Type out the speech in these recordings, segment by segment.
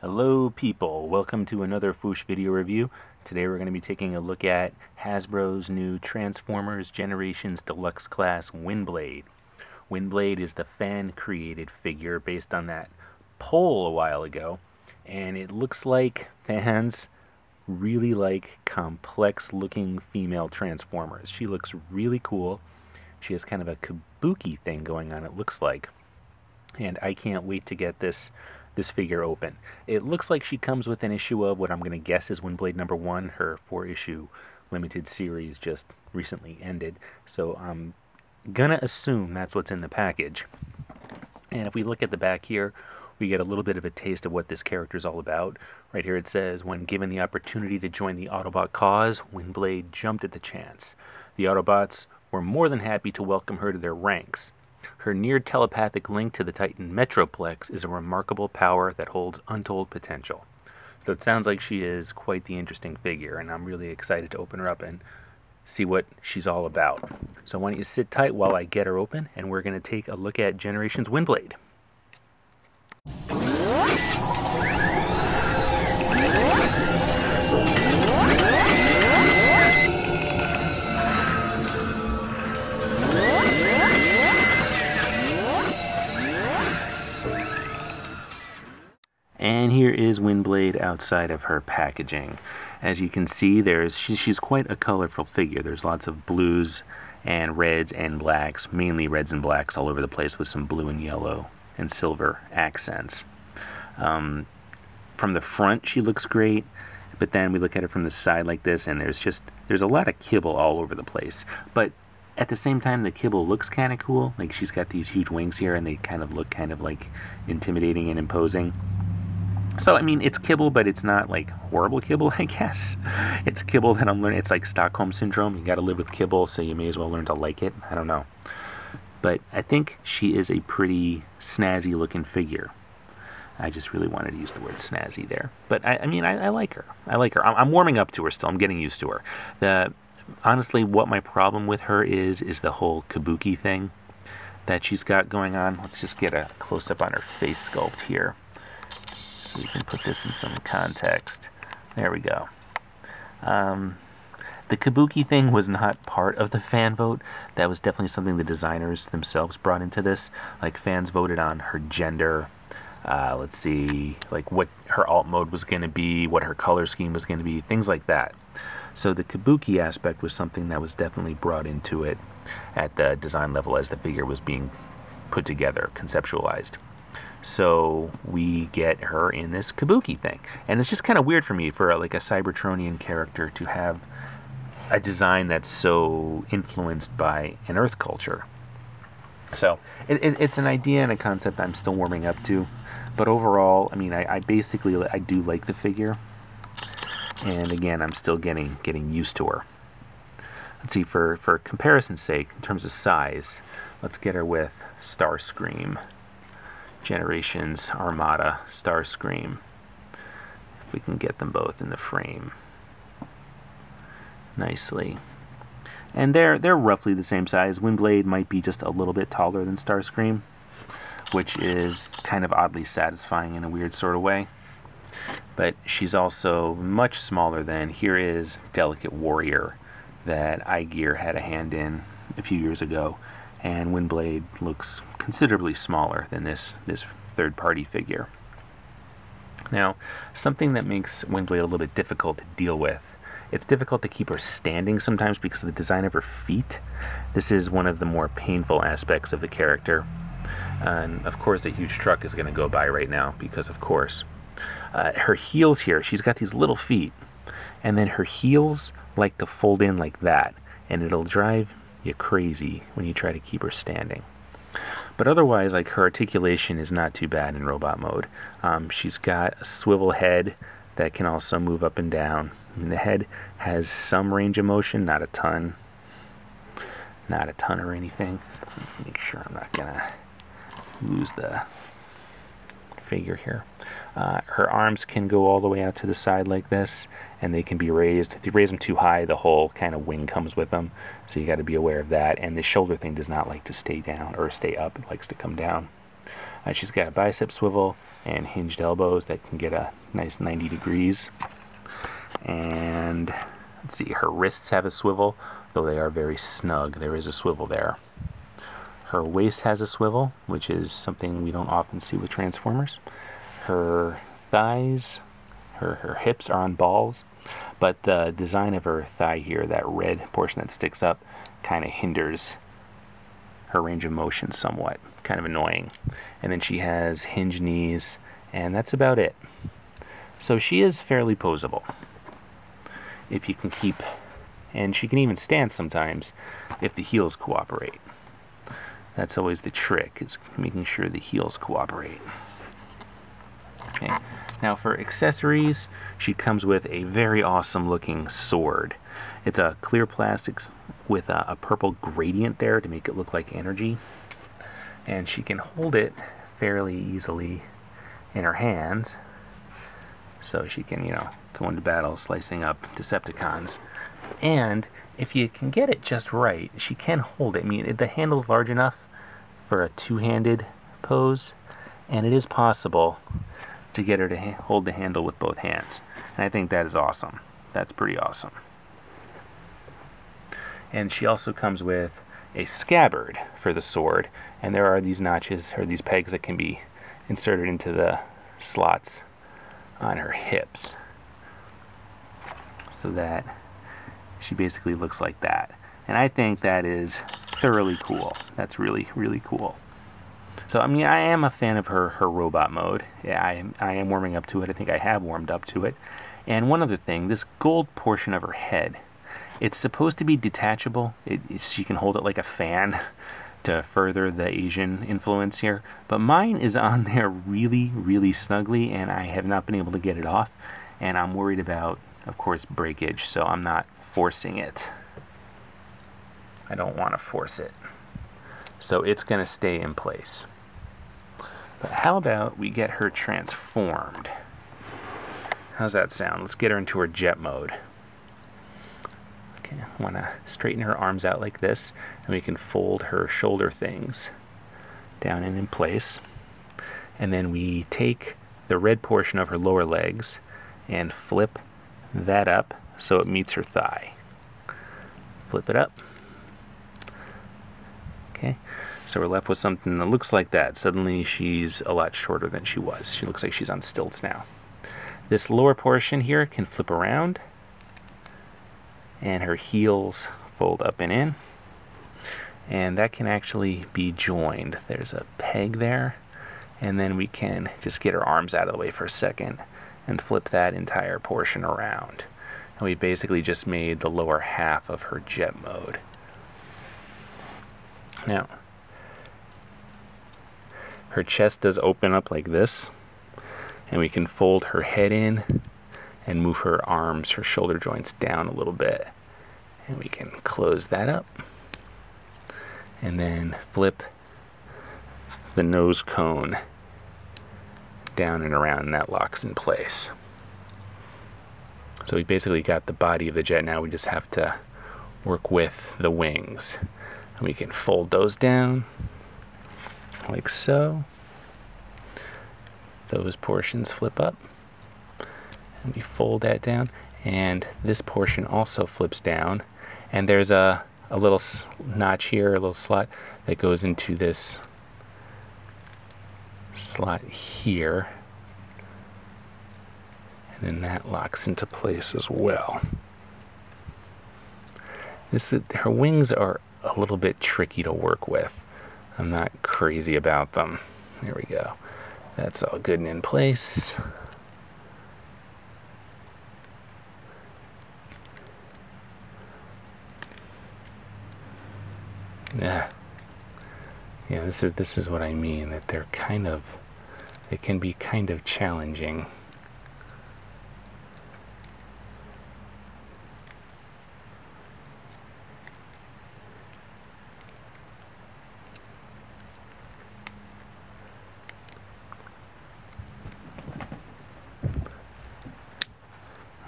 Hello people, welcome to another Foosh video review. Today we're going to be taking a look at Hasbro's new Transformers Generations Deluxe Class Windblade. Windblade is the fan-created figure based on that poll a while ago, and it looks like fans really like complex-looking female Transformers. She looks really cool. She has kind of a kabuki thing going on, it looks like. And I can't wait to get this figure open. It looks like she comes with an issue of what I'm going to guess is Windblade number 1. Her 4-issue limited series just recently ended, so I'm gonna assume that's what's in the package. And if we look at the back here, we get a little bit of a taste of what this character is all about. Right here it says, when given the opportunity to join the Autobot cause, Windblade jumped at the chance. The Autobots were more than happy to welcome her to their ranks. Her near-telepathic link to the Titan Metroplex is a remarkable power that holds untold potential. So it sounds like she is quite the interesting figure, and I'm really excited to open her up and see what she's all about. So why don't you sit tight while I get her open, and we're going to take a look at Generations Windblade. And here is Windblade outside of her packaging. As you can see, she's quite a colorful figure. There's lots of blues and reds and blacks, mainly reds and blacks all over the place, with some blue and yellow and silver accents. From the front, she looks great, but then we look at it from the side like this, and there's a lot of kibble all over the place. But at the same time, the kibble looks kind of cool. Like, she's got these huge wings here, and they kind of look kind of like intimidating and imposing. So, I mean, it's kibble, but it's not, like, horrible kibble, I guess. It's kibble that I'm learning. It's like Stockholm Syndrome. You gotta live with kibble, so you may as well learn to like it. I don't know. But I think she is a pretty snazzy-looking figure. I just really wanted to use the word snazzy there. But, I mean, I like her. I like her. I'm warming up to her still. I'm getting used to her. Honestly, what my problem with her is the whole kabuki thing that she's got going on. Let's just get a close-up on her face sculpt here, so we can put this in some context. There we go. The kabuki thing was not part of the fan vote. That was definitely something the designers themselves brought into this. Like, fans voted on her gender, let's see, like what her alt mode was going to be, what her color scheme was going to be, things like that. So the kabuki aspect was something that was definitely brought into it at the design level as the figure was being put together, conceptualized. So we get her in this kabuki thing, and it's just kind of weird for me for like a Cybertronian character to have a design that's so influenced by an Earth culture. So it's an idea and a concept I'm still warming up to, but overall, I mean, I basically do like the figure, and again, I'm still getting used to her. Let's see, for comparison's sake, in terms of size, let's get her with Starscream. Generations Armada Starscream. If we can get them both in the frame nicely. And they're roughly the same size. Windblade might be just a little bit taller than Starscream, which is kind of oddly satisfying in a weird sort of way. But she's also much smaller than, here is Delicate Warrior that iGear had a hand in a few years ago. And Windblade looks considerably smaller than this third-party figure. Now, something that makes Windblade a little bit difficult to deal with, it's difficult to keep her standing sometimes because of the design of her feet. This is one of the more painful aspects of the character. And, of course, a huge truck is going to go by right now because, of course, her heels here, she's got these little feet, and then her heels like to fold in like that, and it'll drive you crazy when you try to keep her standing. But otherwise, like, her articulation is not too bad in robot mode. She's got a swivel head that can also move up and down. I mean, the head has some range of motion, not a ton or anything. Let's make sure I'm not gonna lose the figure here. Her arms can go all the way out to the side like this, and they can be raised. If you raise them too high, the whole kind of wing comes with them, so you got to be aware of that. And the shoulder thing does not like to stay down or stay up, it likes to come down. She's got a bicep swivel and hinged elbows that can get a nice 90 degrees. And let's see, her wrists have a swivel, though they are very snug. There is a swivel there. Her waist has a swivel, which is something we don't often see with Transformers. Her thighs, her hips are on balls, but the design of her thigh here, that red portion that sticks up, kind of hinders her range of motion somewhat. Kind of annoying. And then she has hinged knees, and that's about it. So she is fairly posable, if you can keep, and she can even stand sometimes if the heels cooperate. That's always the trick, is making sure the heels cooperate. Okay. Now for accessories, she comes with a very awesome looking sword. It's a clear plastic with a purple gradient there to make it look like energy. And she can hold it fairly easily in her hand. So she can, go into battle slicing up Decepticons. And if you can get it just right, she can hold it. I mean, the handle's large enough for a two-handed pose, and it is possible to get her to hold the handle with both hands. And I think that is awesome. That's pretty awesome. And she also comes with a scabbard for the sword, and there are these notches, or these pegs, that can be inserted into the slots on her hips, so that she basically looks like that. And I think that is thoroughly cool. That's really, really cool. So, I mean, I am a fan of her robot mode. Yeah, I am warming up to it. I think I have warmed up to it. And one other thing, this gold portion of her head, it's supposed to be detachable. She can hold it like a fan to further the Asian influence here. But mine is on there really, really snugly, and I have not been able to get it off. And I'm worried about, of course, breakage, so I'm not forcing it. I don't want to force it. So it's going to stay in place. But how about we get her transformed? How's that sound? Let's get her into her jet mode. Okay, I want to straighten her arms out like this, and we can fold her shoulder things down and in place. And then we take the red portion of her lower legs and flip that up so it meets her thigh. Flip it up. Okay, so we're left with something that looks like that. Suddenly she's a lot shorter than she was. She looks like she's on stilts now. This lower portion here can flip around, and her heels fold up and in, and that can actually be joined. There's a peg there, and then we can just get her arms out of the way for a second and flip that entire portion around. And we basically just made the lower half of her jet mode. Now, her chest does open up like this, and we can fold her head in and move her arms, her shoulder joints down a little bit. And we can close that up, and then flip the nose cone down and around, and that locks in place. So we basically got the body of the jet. Now we just have to work with the wings. And we can fold those down like so. Those portions flip up, and we fold that down, and this portion also flips down, and there's a little notch here, a little slot that goes into this slot here, and then that locks into place as well. Her wings are a little bit tricky to work with. I'm not crazy about them. There we go. That's all good and in place. Yeah. Yeah, this is what I mean, that they're it can be kind of challenging.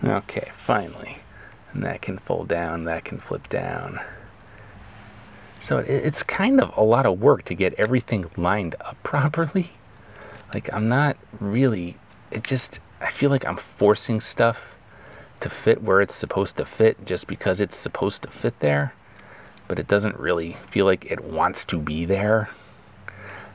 Okay, finally. And that can fold down, that can flip down. So it's kind of a lot of work to get everything lined up properly. Like, I'm not really, I feel like I'm forcing stuff to fit where it's supposed to fit just because it's supposed to fit there, but it doesn't really feel like it wants to be there.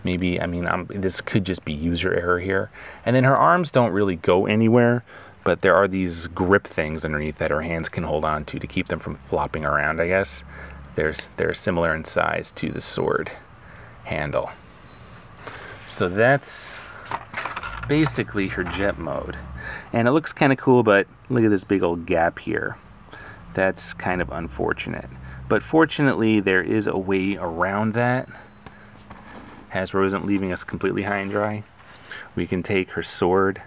Maybe, I mean, this could just be user error here. And then her arms don't really go anywhere, but there are these grip things underneath that her hands can hold on to keep them from flopping around, I guess. They're similar in size to the sword handle. So that's basically her jet mode. And it looks kind of cool, but look at this big old gap here. That's kind of unfortunate. But fortunately, there is a way around that. Hasbro isn't leaving us completely high and dry. We can take her sword,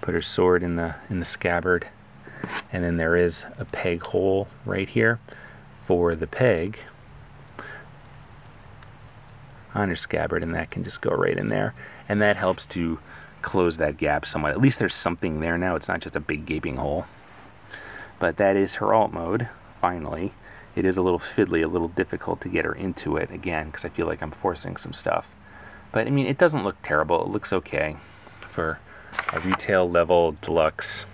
put her sword in the scabbard, and then there is a peg hole right here for the peg on her scabbard, and that can just go right in there, and that helps to close that gap somewhat. At least there's something there now. It's not just a big gaping hole. But that is her alt mode. Finally, it is a little fiddly, a little difficult to get her into it again, because I feel like I'm forcing some stuff. But I mean, it doesn't look terrible. It looks okay for a retail level deluxe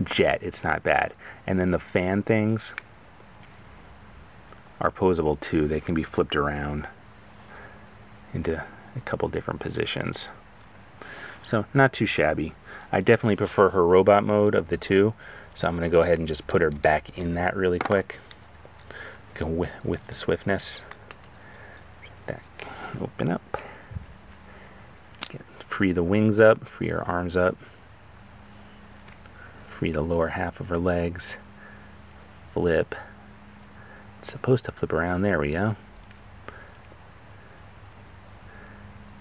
jet. It's not bad. And then the fan things are posable too. They can be flipped around into a couple different positions. So not too shabby. I definitely prefer her robot mode of the two, so I'm going to go ahead and just put her back in that really quick. Go with the swiftness. Back, open up. Free the wings up, free her arms up. Free the lower half of her legs. Flip. It's supposed to flip around. There we go.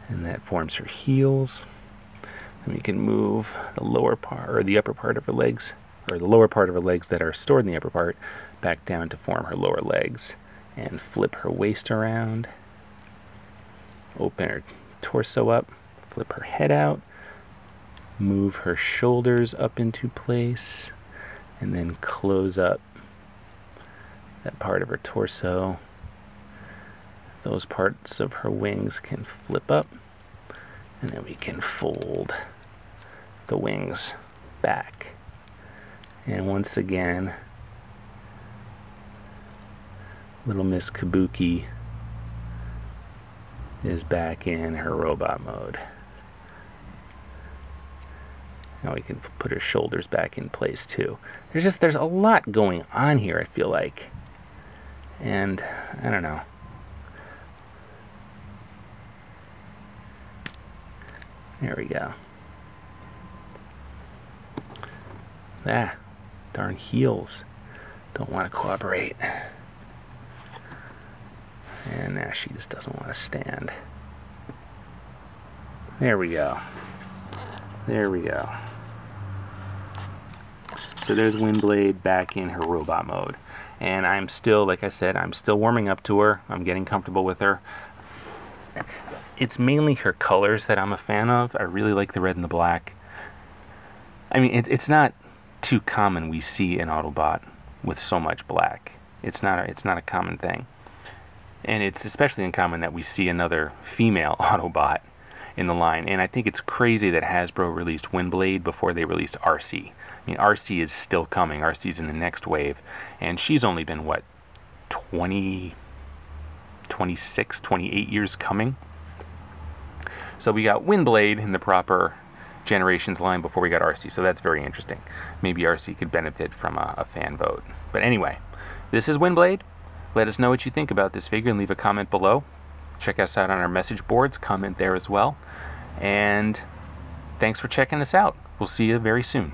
And that forms her heels. And we can move the lower part, or the upper part of her legs, or the lower part of her legs that are stored in the upper part, back down to form her lower legs. And flip her waist around. Open her torso up. Flip her head out. Move her shoulders up into place. And then close up that part of her torso. Those parts of her wings can flip up. And then we can fold the wings back. And once again, little Miss Kabuki is back in her robot mode. Now we can put her shoulders back in place too. There's a lot going on here, I feel like. And I don't know. There we go. Ah, darn heels. Don't want to cooperate. And now she just doesn't want to stand. There we go. There we go. So there's Windblade back in her robot mode. And I'm still, like I said, I'm still warming up to her. I'm getting comfortable with her. It's mainly her colors that I'm a fan of. I really like the red and the black. I mean, it's not too common we see an Autobot with so much black. It's not a common thing. And it's especially uncommon that we see another female Autobot in the line. And I think it's crazy that Hasbro released Windblade before they released RC. I mean, RC is still coming. RC's in the next wave. And she's only been, what, 20, 26, 28 years coming? So we got Windblade in the proper Generations line before we got RC. So that's very interesting. Maybe RC could benefit from a fan vote. But anyway, this is Windblade. Let us know what you think about this figure and leave a comment below. Check us out on our message boards. Comment there as well. And thanks for checking us out. We'll see you very soon.